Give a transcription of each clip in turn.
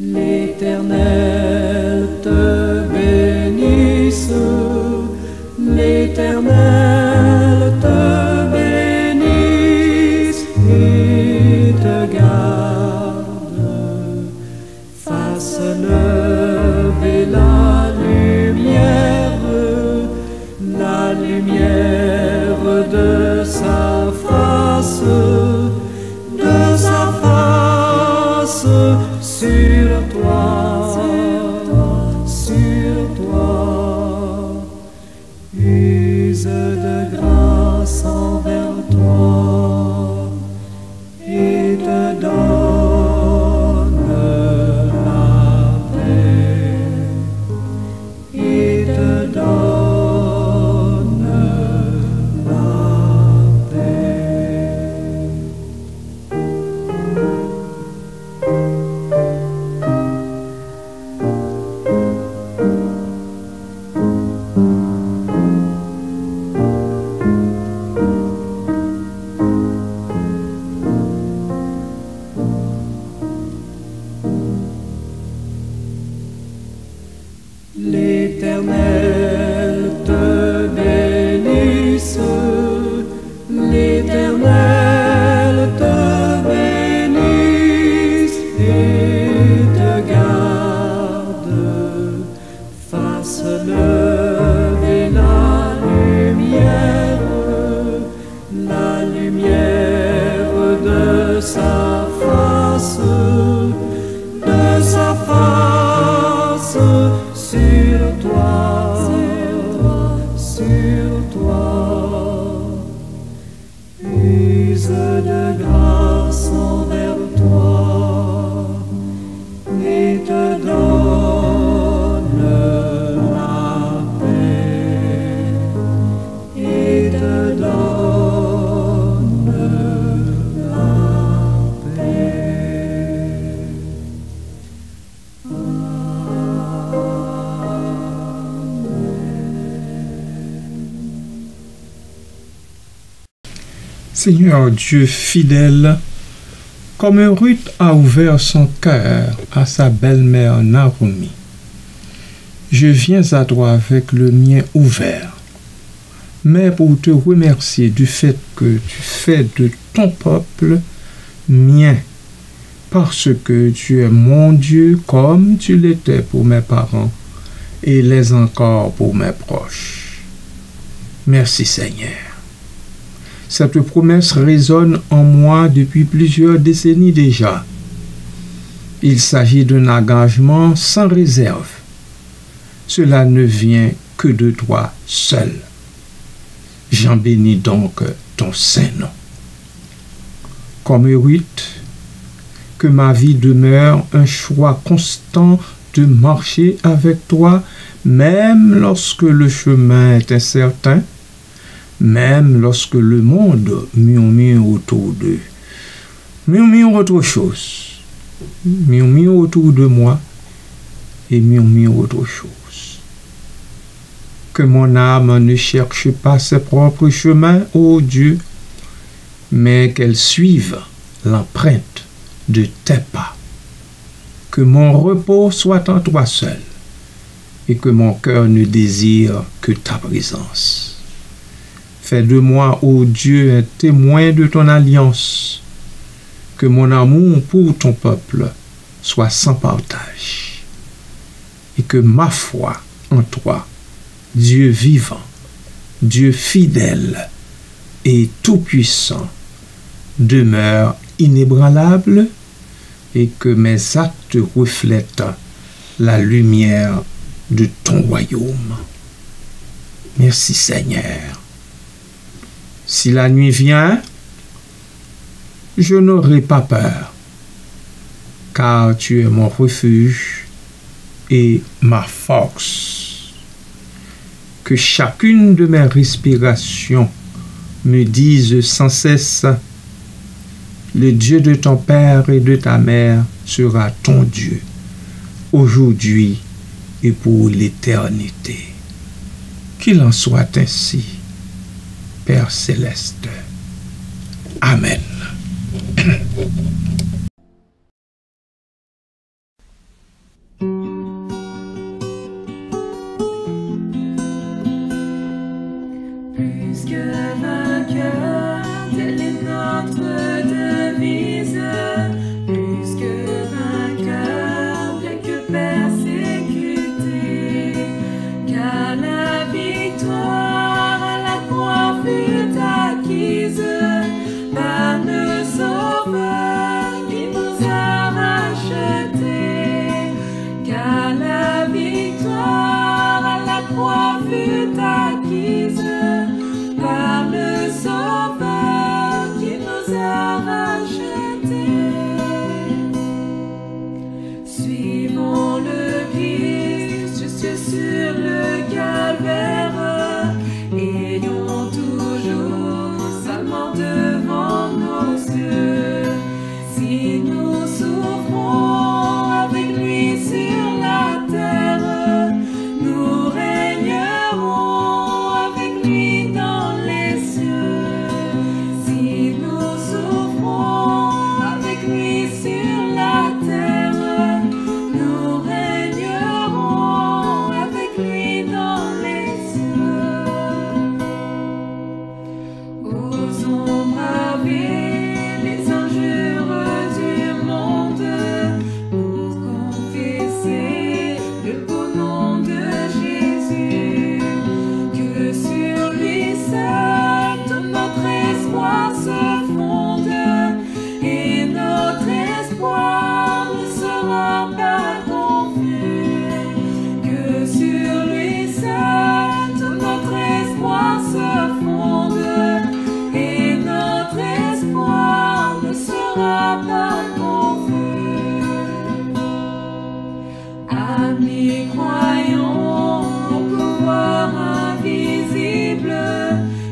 L'Éternel te bénisse, l'Éternel te bénisse et te garde, fasse lever la lumière de sa face sur toi, use de grâce envers toi et te donne la paix, et te donne la paix. L'Éternel te bénisse, l'Éternel te bénisse et te garde, fasse lever la lumière de sa face sur toi, use de grâce envers toi et te donne la paix, et te donne la paix. Seigneur Dieu fidèle, comme Ruth a ouvert son cœur à sa belle-mère Naomi, je viens à toi avec le mien ouvert, mais pour te remercier du fait que tu fais de ton peuple mien, parce que tu es mon Dieu comme tu l'étais pour mes parents et l'es encore pour mes proches. Merci Seigneur. Cette promesse résonne en moi depuis plusieurs décennies déjà. Il s'agit d'un engagement sans réserve. Cela ne vient que de toi seul. J'en bénis donc ton saint nom. Comme Ruth, que ma vie demeure un choix constant de marcher avec toi, même lorsque le chemin est incertain, même lorsque le monde murmure autour d'eux, murmure autre chose, murmure autour de moi et murmure autre chose. Que mon âme ne cherche pas ses propres chemins, ô Dieu, mais qu'elle suive l'empreinte de tes pas. Que mon repos soit en toi seul et que mon cœur ne désire que ta présence. Fais de moi, ô Dieu, un témoin de ton alliance, que mon amour pour ton peuple soit sans partage, et que ma foi en toi, Dieu vivant, Dieu fidèle et tout-puissant, demeure inébranlable, et que mes actes reflètent la lumière de ton royaume. Merci Seigneur. Si la nuit vient, je n'aurai pas peur, car tu es mon refuge et ma force. Que chacune de mes respirations me dise sans cesse: le Dieu de ton père et de ta mère sera ton Dieu, aujourd'hui et pour l'éternité. Qu'il en soit ainsi, Père céleste. Amen. Plus que vainqueur, telle est notre devise. Plus que vainqueur, bien que persécuté, car la victoire à la croix fut acquise par le Sauveur qui nous a rachetés. Car la victoire à la croix fut acquise par le Sauveur qui nous a rachetés. Suivons le Christ jusque sur le calvaire, ayons toujours sa mort devant nos yeux. Si nous souffrons avec lui sur la terre, nous régnerons avec lui dans les cieux. Si nous souffrons avec lui sur la terre, nous régnerons avec lui dans les cieux. Osons braver les injures du monde pour confesser le beau nom de Jésus. Que sur lui seul tout notre espoir se fonde, et notre espoir ne sera pas confus. Que sur lui seul tout notre espoir se fonde, et notre espoir ne sera pas confus. Amis, croyons au pouvoir invisible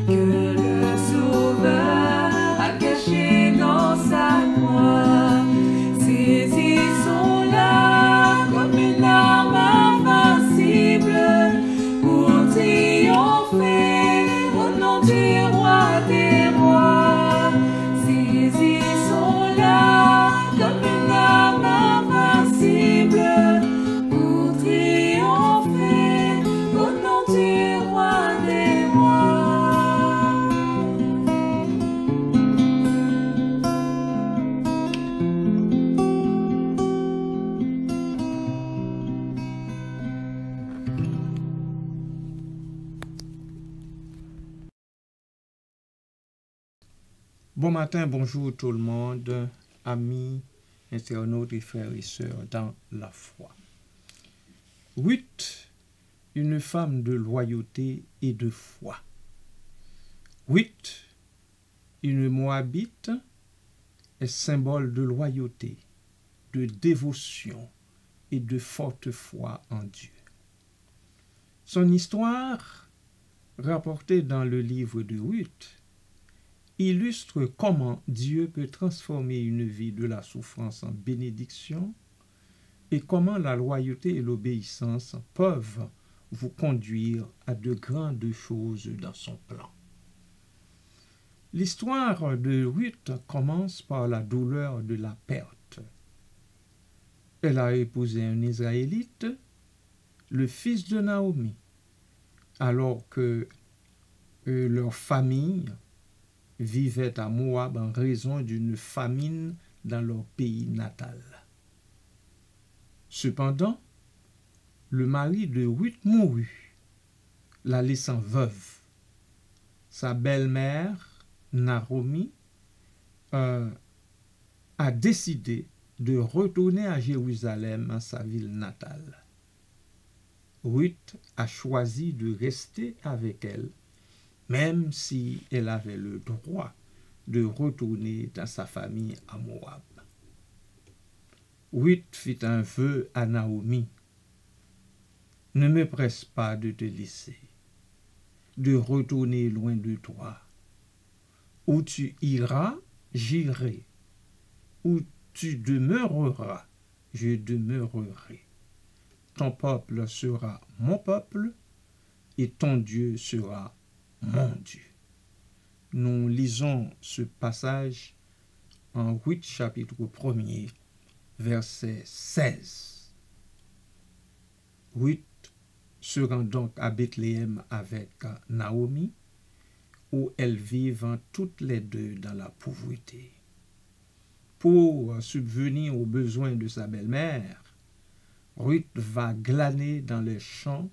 que le Sauveur a caché dans sa croix. Saisissons-la comme une arme invincible pour triompher au nom du Roi des rois. Saisissons-la comme une arme invincible pour triompher au nom du Roi des rois. Bon matin, bonjour tout le monde, amis, internautes et frères et sœurs dans la foi. Ruth, une femme de loyauté et de foi. Ruth, une Moabite, est symbole de loyauté, de dévotion et de forte foi en Dieu. Son histoire, rapportée dans le livre de Ruth, illustre comment Dieu peut transformer une vie de la souffrance en bénédiction et comment la loyauté et l'obéissance peuvent vous conduire à de grandes choses dans son plan. L'histoire de Ruth commence par la douleur de la perte. Elle a épousé un Israélite, le fils de Naomi, alors que leur famille vivait à Moab en raison d'une famine dans leur pays natal. Cependant, le mari de Ruth mourut, la laissant veuve. Sa belle-mère, Naomi, a décidé de retourner à Jérusalem, sa ville natale. Ruth a choisi de rester avec elle, même si elle avait le droit de retourner dans sa famille à Moab. Ruth fit un vœu à Naomi. « Ne me presse pas de te laisser, de retourner loin de toi. Où tu iras, j'irai. Où tu demeureras, je demeurerai. Ton peuple sera mon peuple, et ton Dieu sera mon Dieu. Nous lisons ce passage en Ruth chapitre 1er, verset 16. Ruth se rend donc à Bethléem avec Naomi, où elles vivent toutes les deux dans la pauvreté. Pour subvenir aux besoins de sa belle-mère, Ruth va glaner dans les champs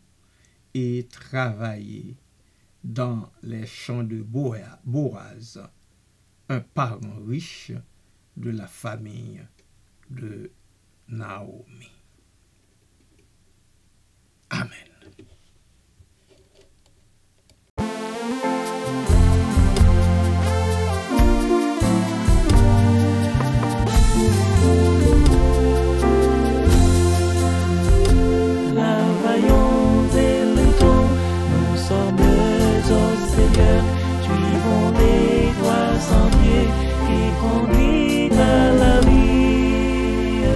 et travailler dans les champs de Boaz, un parent riche de la famille de Naomi. Amen. Travaillons et luttons, nous sommes au Seigneur, suivons les droits sentiers qui conduisent à la vie.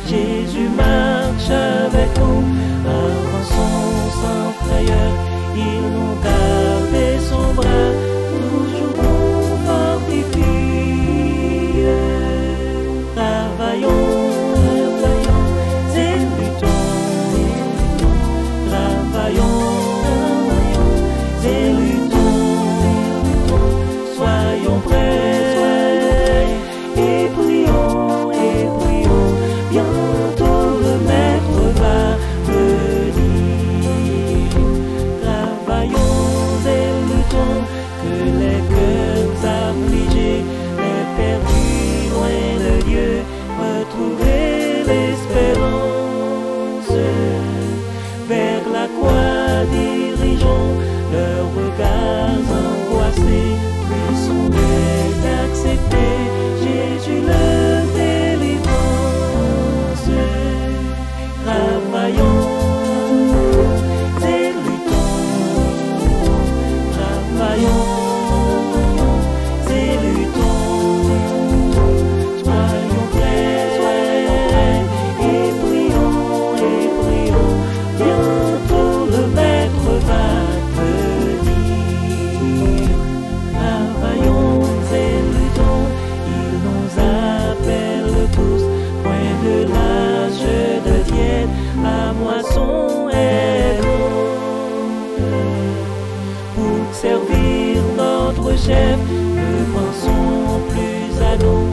Jésus marche avec nous, avançons sans frayeur, il nous garde et son bras, toujours nous fortifie. Travaillons et luttons, et luttons, soyons prêts et prions, bientôt le Maître va venir. Travaillons et luttons, que les cœurs affligés, les perdus loin de Dieu, retrouver l'espérance. Vers la croix dirigeons leurs regards angoissés, puissons-les accepter, Jésus leur délivrance. Travaillons et luttons, travaillons et luttons, soyons prêts et prions, bientôt le Maître va venir. Travaillons et luttons, il nous appelle tous, point de l'âge de Dieu, la moisson est longue. Pour servir notre chef, ne pensons plus à nous,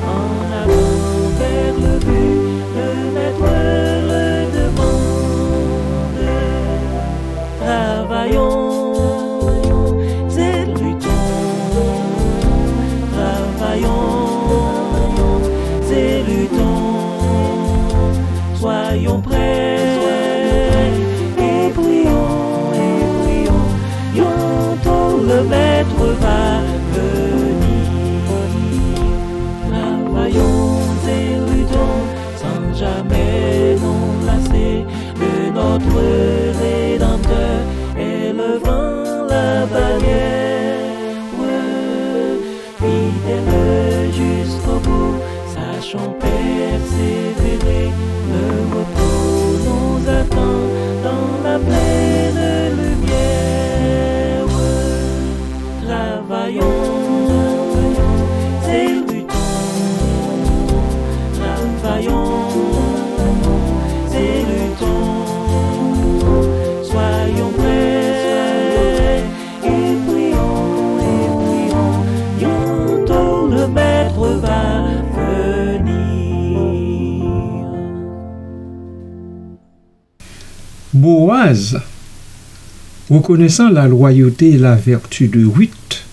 en avant vers le but, le Maître le demande. Travaillons et luttons, travaillons et luttons, soyons prêts et prions, bientôt le Maître va venir. Travaillons et luttons, sans jamais nous lasser de notre Rédempteur, élevant la bannière. Fidèles jusqu'au bout, sachons persévérer, le repos nous attend dans la pleine lumière. Travaillons et luttons, travaillons et luttons, soyons prêts et prions, bientôt le Maître va venir. Boaz, reconnaissant la loyauté et la vertu de Ruth,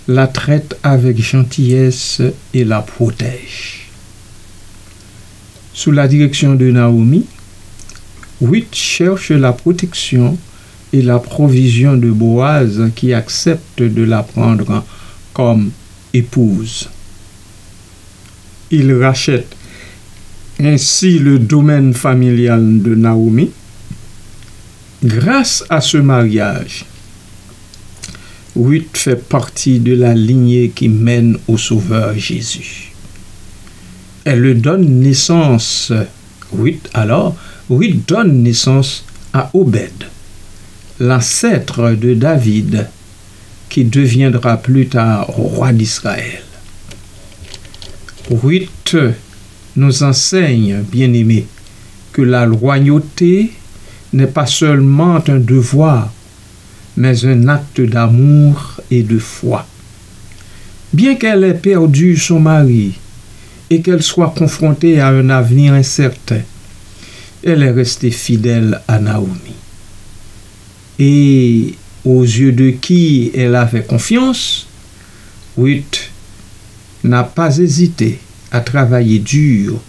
la traite avec gentillesse et la protège. Sous la direction de Naomi, Ruth cherche la protection et la provision de Boaz qui accepte de la prendre comme épouse. Il rachète ainsi le domaine familial de Naomi. Grâce à ce mariage, Ruth fait partie de la lignée qui mène au Sauveur Jésus. Elle lui donne naissance, Ruth donne naissance à Obed, l'ancêtre de David, qui deviendra plus tard roi d'Israël. Ruth nous enseigne, bien-aimés, que la loyauté n'est pas seulement un devoir, mais un acte d'amour et de foi. Bien qu'elle ait perdu son mari et qu'elle soit confrontée à un avenir incertain, elle est restée fidèle à Naomi. Et aux yeux de qui elle avait confiance, Ruth n'a pas hésité à travailler dur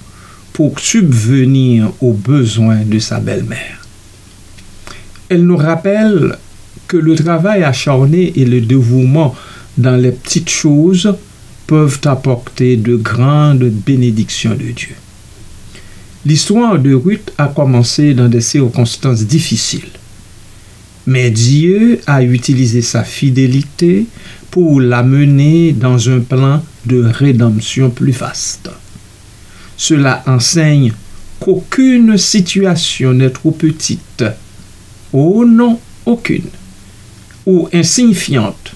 pour subvenir aux besoins de sa belle-mère. Elle nous rappelle que le travail acharné et le dévouement dans les petites choses peuvent apporter de grandes bénédictions de Dieu. L'histoire de Ruth a commencé dans des circonstances difficiles, mais Dieu a utilisé sa fidélité pour la mener dans un plan de rédemption plus vaste. Cela enseigne qu'aucune situation n'est trop petite, oh non, aucune, ou insignifiante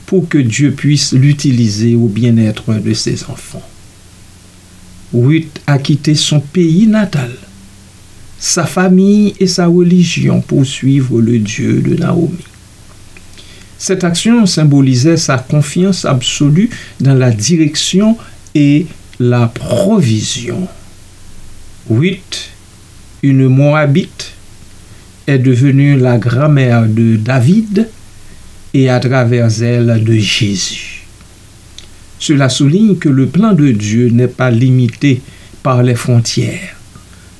pour que Dieu puisse l'utiliser au bien-être de ses enfants. Ruth a quitté son pays natal, sa famille et sa religion pour suivre le Dieu de Naomi. Cette action symbolisait sa confiance absolue dans la direction et la provision. Ruth, une Moabite, est devenue la grand-mère de David et à travers elle de Jésus. Cela souligne que le plan de Dieu n'est pas limité par les frontières,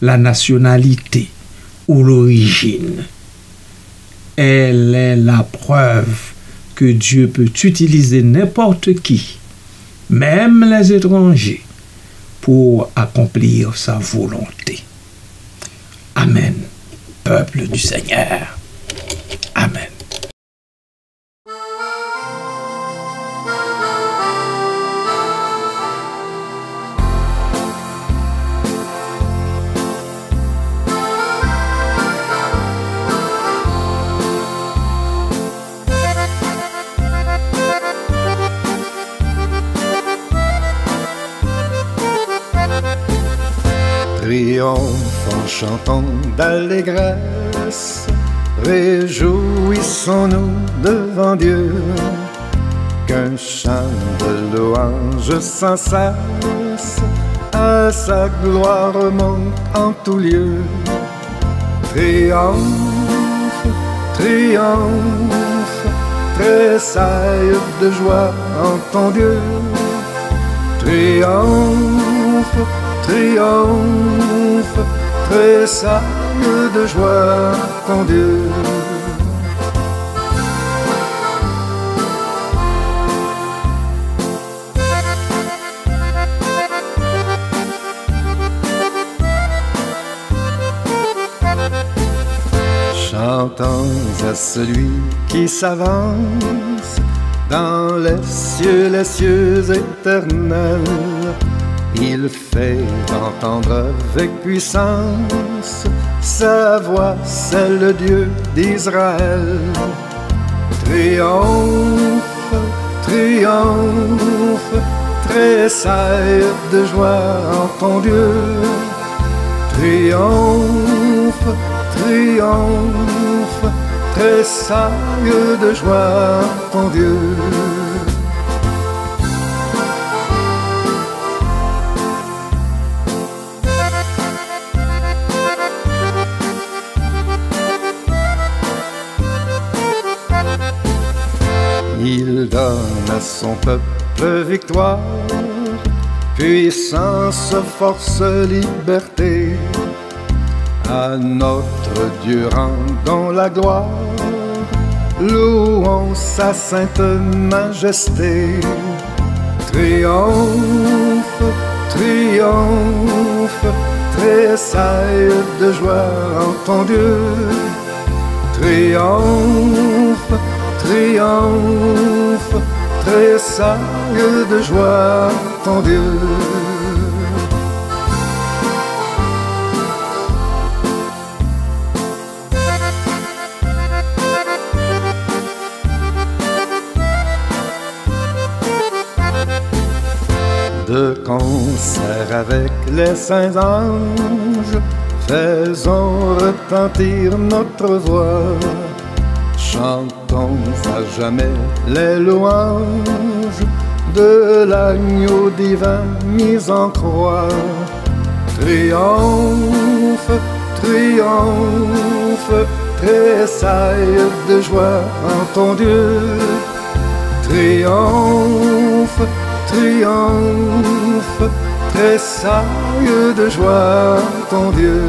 la nationalité ou l'origine. Elle est la preuve que Dieu peut utiliser n'importe qui, même les étrangers, pour accomplir sa volonté. Amen, peuple du Seigneur. Amen. Triomphe en chantant d'allégresse, réjouissons-nous devant Dieu, qu'un chant de louange sans cesse à sa gloire monte en tout lieu. Triomphe, triomphe, tressaille de joie en ton Dieu. Triomphe, triomphe, tressaille de joie, ton Dieu. Chantons à celui qui s'avance dans les cieux éternels. Il fait entendre avec puissance sa voix, c'est le Dieu d'Israël. Triomphe, triomphe, tressaille de joie en ton Dieu. Triomphe, triomphe, tressaille de joie en ton Dieu. Il donne à son peuple victoire, puissance, force, liberté. À notre Dieu rendons la gloire, louons sa sainte majesté. Triomphe, triomphe, tressaille de joie en ton Dieu. Triomphe, triomphe, tressaille de joie, ton Dieu. de concert avec les saints anges, faisons retentir notre voix, chantons à jamais les louanges de l'agneau divin mis en croix. Triomphe, triomphe, tressaille de joie en ton Dieu. Triomphe, triomphe, tressaille de joie en ton Dieu.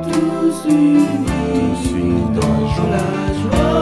Tous unis dans la joie.